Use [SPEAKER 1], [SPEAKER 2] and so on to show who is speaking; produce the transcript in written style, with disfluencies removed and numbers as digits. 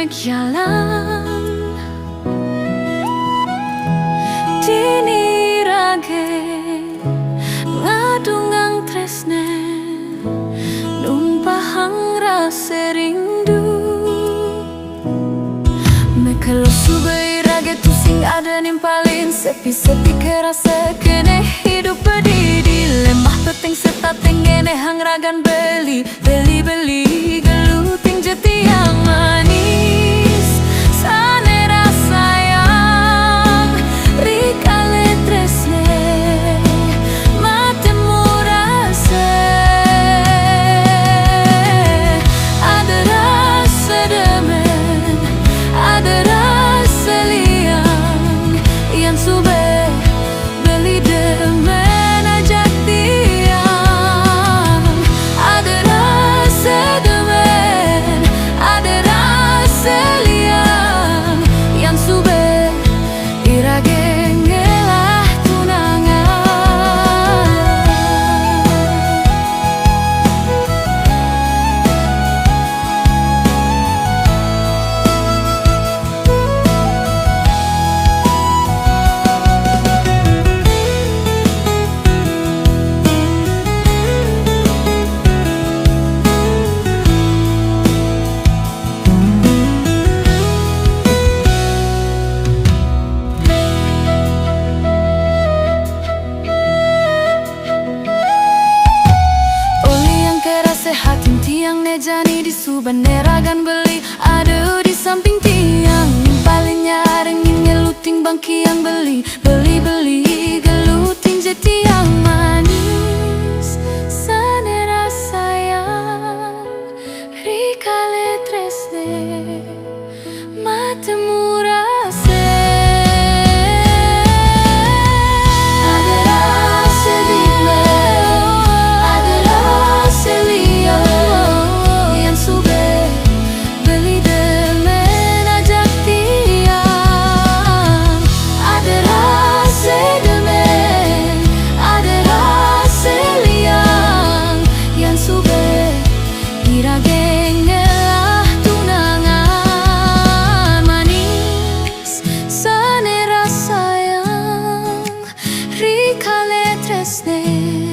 [SPEAKER 1] jalan dini rage ngadungang tresne numpahang rasa rindu mekalo subai rage tu sing ada nimpalin sepi-sepi kerasa kene hidup berdiri lemah peteng serta tengene hang ragan beli geluting jeti yang manis sanera sayang rikale tresne matemu rasa ada rasa demen ada rasa liang yang sube beli demen ajak tiang ada rasa demen ada rasa liang yang sube irage ngelah tunangan sehatin tiang nejani di suban neragan beli aduh di samping tiang nimpalin nyarengin ngeluting bangki yang beli geluting jeti yang manis sanera sayang rikale tresne matemu rasa ada rasa demen ada rasa yang sube beli demen ajak tiang ada rasa demen ada rasa liang yang sube irage ngelah tunangan manis sanera sayang rikale tresne